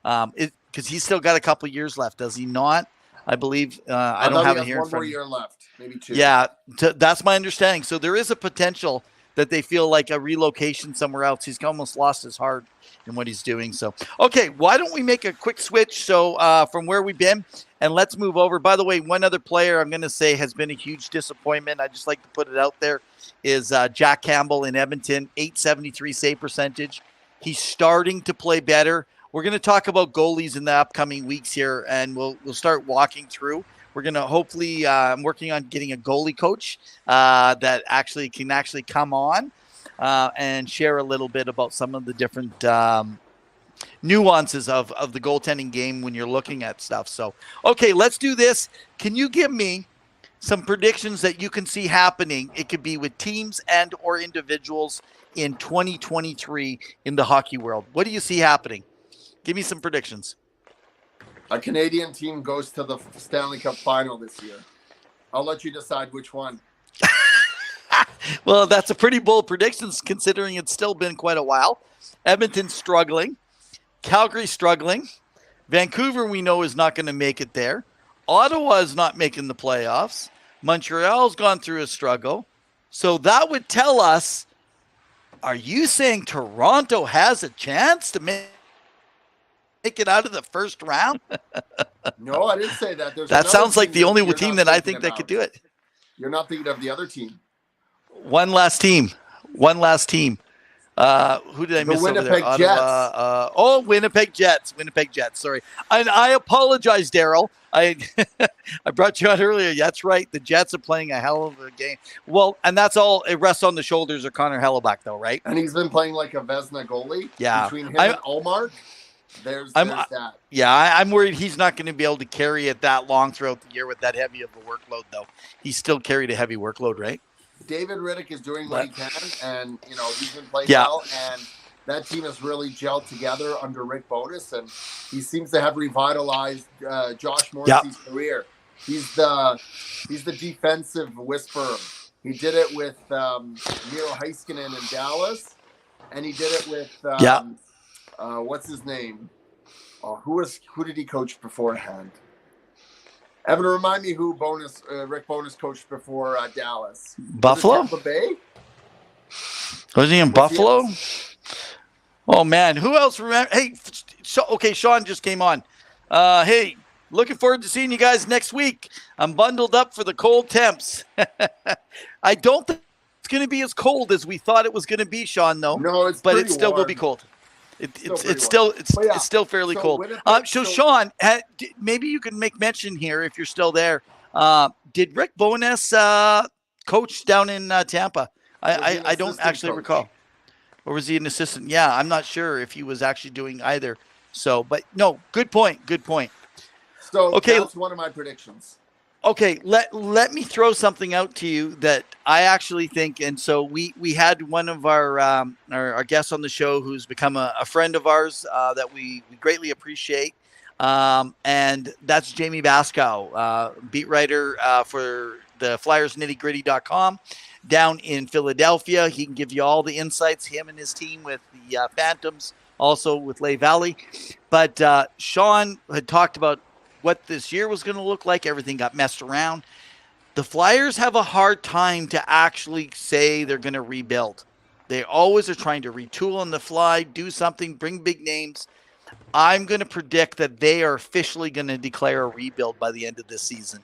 Because he's still got a couple of years left, does he not? I believe I don't have it here in front of me. 1 more year left, maybe 2. Yeah, that's my understanding. So there is a potential that they feel like a relocation somewhere else. He's almost lost his heart in what he's doing. So, okay, why don't we make a quick switch from where we've been, and let's move over. By the way, one other player I'm going to say has been a huge disappointment, I just like to put it out there, is Jack Campbell in Edmonton, .873 save percentage. He's starting to play better. We're going to talk about goalies in the upcoming weeks here, and we'll start walking through. We're going to hopefully, I'm working on getting a goalie coach that can come on and share a little bit about some of the different nuances of the goaltending game when you're looking at stuff. So, okay, let's do this. Can you give me some predictions that you can see happening? It could be with teams and or individuals in 2023 in the hockey world. What do you see happening? Give me some predictions. A Canadian team goes to the Stanley Cup final this year. I'll let you decide which one. Well, that's a pretty bold prediction considering it's still been quite a while. Edmonton's struggling. Calgary struggling. Vancouver, we know, is not going to make it there. Ottawa is not making the playoffs. Montreal's gone through a struggle. So that would tell us, are you saying Toronto has a chance to make it out of the first round? No, I didn't say that. That sounds like the only team that I think that could do it. You're not thinking of the other team. One last team. Who did I miss over there? Winnipeg Jets. Winnipeg Jets. Winnipeg Jets. Sorry. And I apologize, Daryl. I brought you out earlier. That's right. The Jets are playing a hell of a game. Well, and that's all. It rests on the shoulders of Connor Hellebuyck, though, right? And he's been playing like a Vezina goalie. Yeah. Between him and Ullmark. There's that. Yeah, I'm worried he's not going to be able to carry it that long throughout the year with that heavy of a workload, though. He still carried a heavy workload, right? David Riddick is doing what he can, and he's been playing Yeah. well, and that team has really gelled together under Rick Bowness, and he seems to have revitalized Josh Morrissey's career. He's the defensive whisperer. He did it with Miro Heiskanen in Dallas, and he did it with what's his name? Who did he coach beforehand? Evan, remind me who Rick Bowness coached before Dallas. Buffalo? Tampa Bay? Was he in Buffalo? Oh, man. Who else remember? Hey, Sean just came on. Hey, looking forward to seeing you guys next week. I'm bundled up for the cold temps. I don't think it's going to be as cold as we thought it was going to be, Sean, though. No, but it still will be cold. It's still fairly cold. So Sean, maybe you can make mention here if you're still there. Did Rick Bowness coach down in Tampa? I don't actually recall. Or was he an assistant? Yeah, I'm not sure if he was actually doing either. So, but no, good point. So that's one of my predictions. Okay, let me throw something out to you that I actually think, and so we had one of our guests on the show who's become a friend of ours that we greatly appreciate, and that's Jamie Bascow, beat writer for the FlyersNittyGritty.com down in Philadelphia. He can give you all the insights, him and his team with the Phantoms, also with Lehigh Valley. But Sean had talked about what this year was going to look like. Everything got messed around. The Flyers have a hard time to actually say they're going to rebuild. They always are trying to retool on the fly, do something, bring big names. I'm going to predict that they are officially going to declare a rebuild by the end of this season.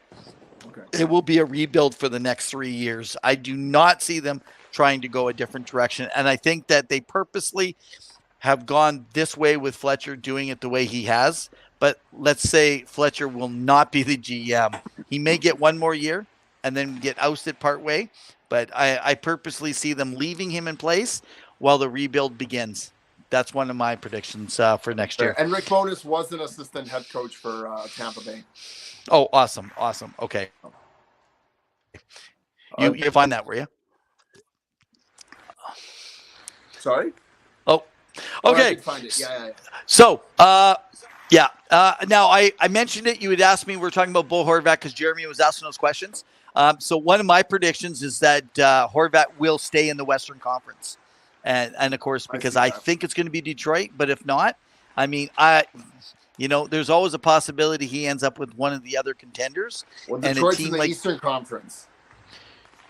Okay. It will be a rebuild for the next 3 years. I do not see them trying to go a different direction. And I think that they purposely have gone this way with Fletcher doing it the way he has. But let's say Fletcher will not be the GM. He may get one more year and then get ousted partway. But I purposely see them leaving him in place while the rebuild begins. That's one of my predictions for next year. And Rick Bowness was an assistant head coach for Tampa Bay. Oh, awesome. Okay. You find that, were you? Sorry? Oh, okay. I did find it. Yeah. So, now I mentioned it. You had asked me. We're talking about Bo Horvat because Jeremy was asking those questions. So one of my predictions is that Horvat will stay in the Western Conference, and of course because I think it's going to be Detroit. But if not, I mean, there's always a possibility he ends up with one of the other contenders. Well, Detroit's in the Eastern Conference.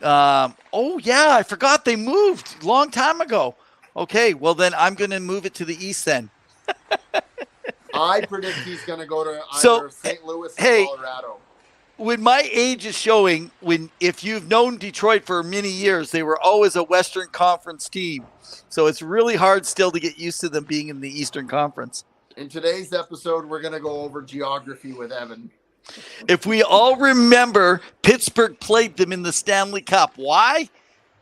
Oh yeah, I forgot they moved a long time ago. Okay, well then I'm going to move it to the East then. I predict he's going to go to either St. Louis or Colorado. When my age is showing, if you've known Detroit for many years, they were always a Western Conference team. So it's really hard still to get used to them being in the Eastern Conference. In today's episode, we're going to go over geography with Evan. If we all remember, Pittsburgh played them in the Stanley Cup. Why?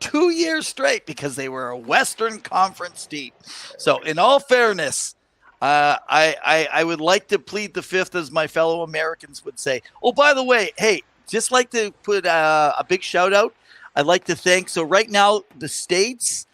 2 years straight, because they were a Western Conference team. So in all fairness, I would like to plead the fifth, as my fellow Americans would say. Oh, by the way, hey, just like to put a big shout out. I'd like to thank, so right now, the states,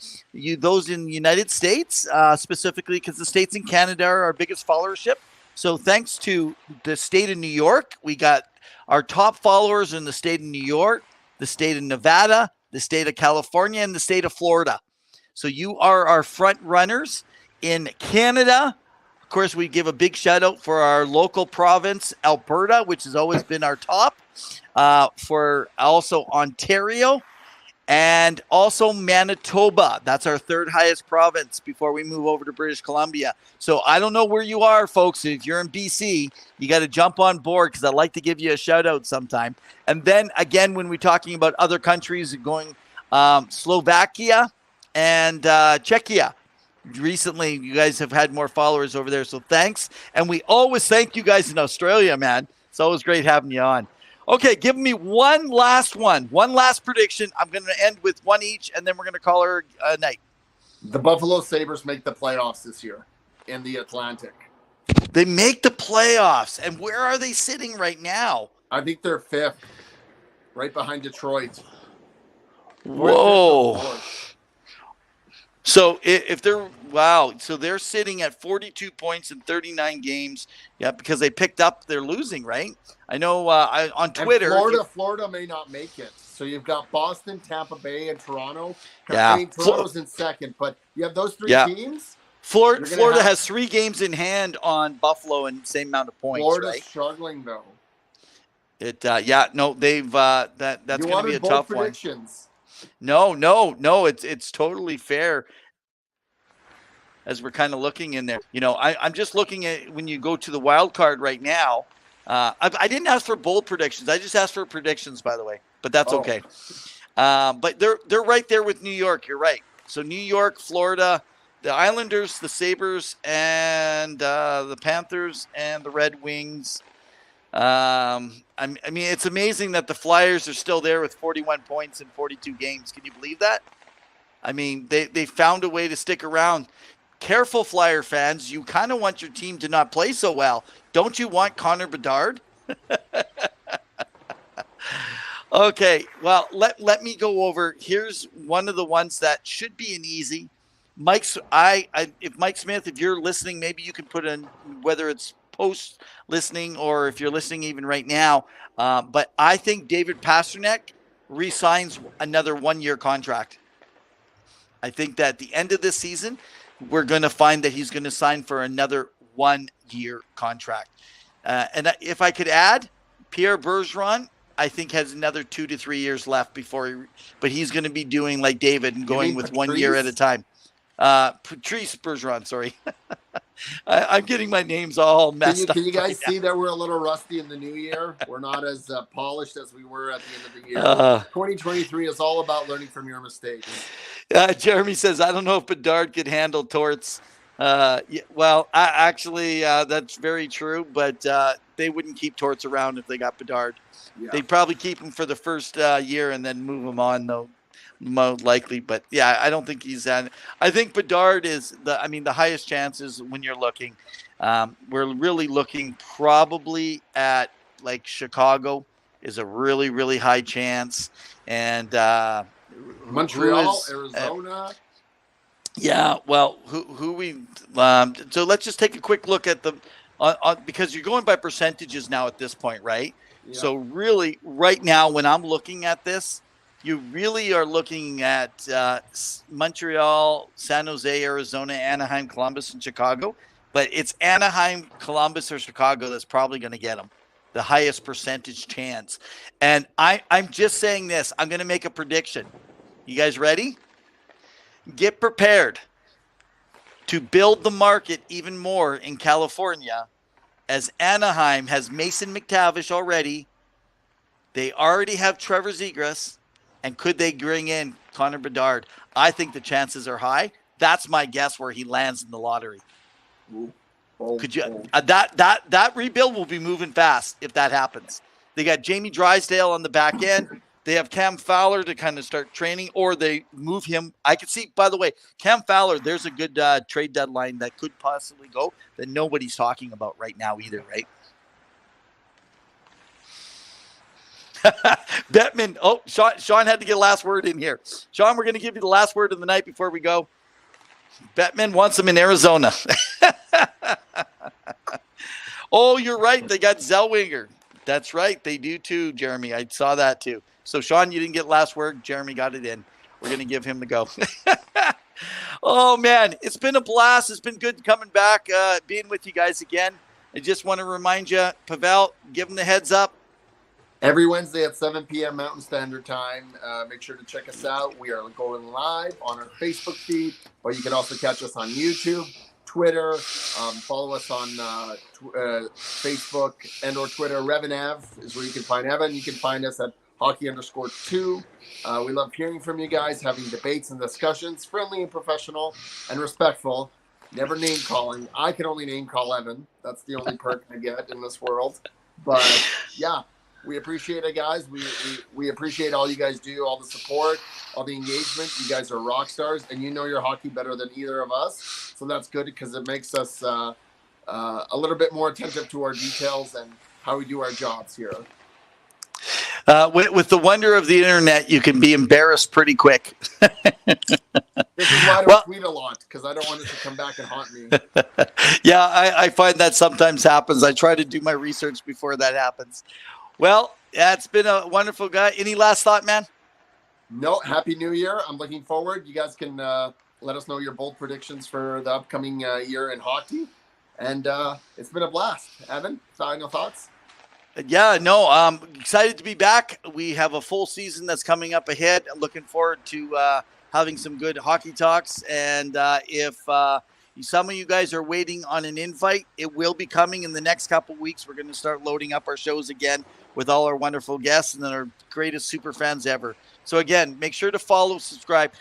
those in the United States, specifically because the states in Canada are our biggest followership. So thanks to the state of New York, we got our top followers in the state of New York, the state of Nevada, the state of California, and the state of Florida. So you are our front runners. In Canada, of course, we give a big shout out for our local province, Alberta, which has always been our top, for also Ontario, and also Manitoba. That's our third highest province before we move over to British Columbia. So I don't know where you are, folks. If you're in BC, you got to jump on board because I'd like to give you a shout out sometime. And then again, when we're talking about other countries, going Slovakia and Czechia. Recently, you guys have had more followers over there, so thanks. And we always thank you guys in Australia, man. It's always great having you on. Okay, give me one last prediction. I'm going to end with one each, and then we're going to call her a night. The Buffalo Sabres make the playoffs this year in the Atlantic. They make the playoffs, and where are they sitting right now? I think they're fifth, right behind Detroit. Fourth, fifth, or Whoa. fourth. So if they're wow, so they're sitting at 42 points in 39 games. Yeah, because they picked up. They're losing, right? I know. On And Twitter, if you, Florida may not make it. So you've got Boston, Tampa Bay, and Toronto. I yeah, mean, Toronto's in second, but you have those three yeah. teams. Florida has 3 games in hand on Buffalo and same amount of points, Florida's right? struggling though. Yeah, no, they've that's going to be a tough predictions. one. No, it's totally fair. As we're kind of looking in there, I'm just looking at when you go to the wild card right now. I didn't ask for bold predictions. I just asked for predictions, by the way, but that's okay. But they're right there with New York. You're right. So New York, Florida, the Islanders, the Sabres, and the Panthers and the Red Wings. I mean, it's amazing that the Flyers are still there with 41 points in 42 games. Can you believe that? I mean, they found a way to stick around. Careful, Flyer fans. You kind of want your team to not play so well. Don't you want Connor Bedard? Okay, well, let me go over. Here's one of the ones that should be an easy. If Mike Smith, if you're listening, maybe you can put in whether it's post listening or if you're listening even right now. But I think David Pastrnak re-signs another 1-year contract. I think that at the end of this season, we're going to find that he's going to sign for another 1-year contract. And if I could add, Pierre Bergeron, I think has another 2 to 3 years left but he's going to be doing like David and going with Patrice? 1 year at a time. Patrice Bergeron, sorry. I'm getting my names all messed up. Can you guys see that we're a little rusty in the new year? We're not as polished as we were at the end of the year. 2023 is all about learning from your mistakes. Jeremy says, I don't know if Bedard could handle Torts. That's very true, but they wouldn't keep Torts around if they got Bedard. Yeah. They'd probably keep him for the first year and then move him on, though, most likely. But, yeah, I don't think he's at – I think Bedard is the highest chances when you're looking. We're really looking probably at, like, Chicago is a really, really high chance. And Montreal, Arizona. Yeah, well, who we so let's just take a quick look at the because you're going by percentages now at this point, right? Yeah. So really, right now, when I'm looking at this, you really are looking at Montreal, San Jose, Arizona, Anaheim, Columbus, and Chicago. But it's Anaheim, Columbus, or Chicago that's probably going to get them the highest percentage chance. And I'm just saying this. I'm going to make a prediction. You guys ready? Get prepared to build the market even more in California, as Anaheim has Mason McTavish already. They already have Trevor Zegras, and could they bring in Connor Bedard? I think the chances are high. That's my guess where he lands in the lottery. Could you that rebuild will be moving fast if that happens. They got Jamie Drysdale on the back end. They have Cam Fowler to kind of start training, or they move him. I could see, by the way, Cam Fowler, there's a good trade deadline that could possibly go that nobody's talking about right now either, right? Bettman, Sean had to get a last word in here. Sean, we're going to give you the last word of the night before we go. Bettman wants him in Arizona. Oh, you're right. They got Zellweger. That's right. They do too, Jeremy. I saw that too. So, Sean, you didn't get last word. Jeremy got it in. We're going to give him the go. Oh, man. It's been a blast. It's been good coming back, being with you guys again. I just want to remind you, Pavel, give them the heads up. Every Wednesday at 7 p.m. Mountain Standard Time. Make sure to check us out. We are going live on our Facebook feed, or you can also catch us on YouTube, Twitter. Follow us on Facebook and or Twitter. RevanAv is where you can find Evan. You can find us at hockey_2. We love hearing from you guys, having debates and discussions, friendly and professional and respectful. Never name calling. I can only name call Evan. That's the only perk I get in this world. But yeah. We appreciate it, guys. We appreciate all you guys do, all the support, all the engagement. You guys are rock stars, and you know your hockey better than either of us. So that's good because it makes us a little bit more attentive to our details and how we do our jobs here. With the wonder of the internet, you can be embarrassed pretty quick. This is why I don't tweet a lot, because I don't want it to come back and haunt me. Yeah, I find that sometimes happens. I try to do my research before that happens. Well, yeah, it's been a wonderful guy. Any last thought, man? No, Happy New Year. I'm looking forward. You guys can let us know your bold predictions for the upcoming year in hockey. And it's been a blast. Evan, final thoughts? Yeah, no, I'm excited to be back. We have a full season that's coming up ahead. I'm looking forward to having some good hockey talks. And if some of you guys are waiting on an invite, it will be coming in the next couple of weeks. We're going to start loading up our shows again with all our wonderful guests and our greatest super fans ever. So again, make sure to follow, subscribe.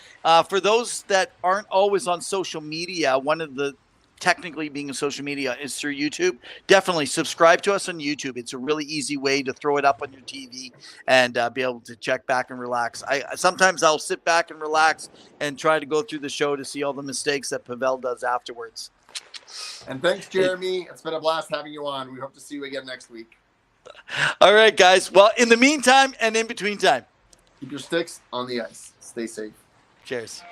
For those that aren't always on social media, one of the technically being a social media is through YouTube. Definitely subscribe to us on YouTube. It's a really easy way to throw it up on your TV and be able to check back and relax. Sometimes I'll sit back and relax and try to go through the show to see all the mistakes that Pavel does afterwards. And thanks, Jeremy. It's been a blast having you on. We hope to see you again next week. All right, guys. Well, in the meantime and in between time, keep your sticks on the ice. Stay safe. Cheers.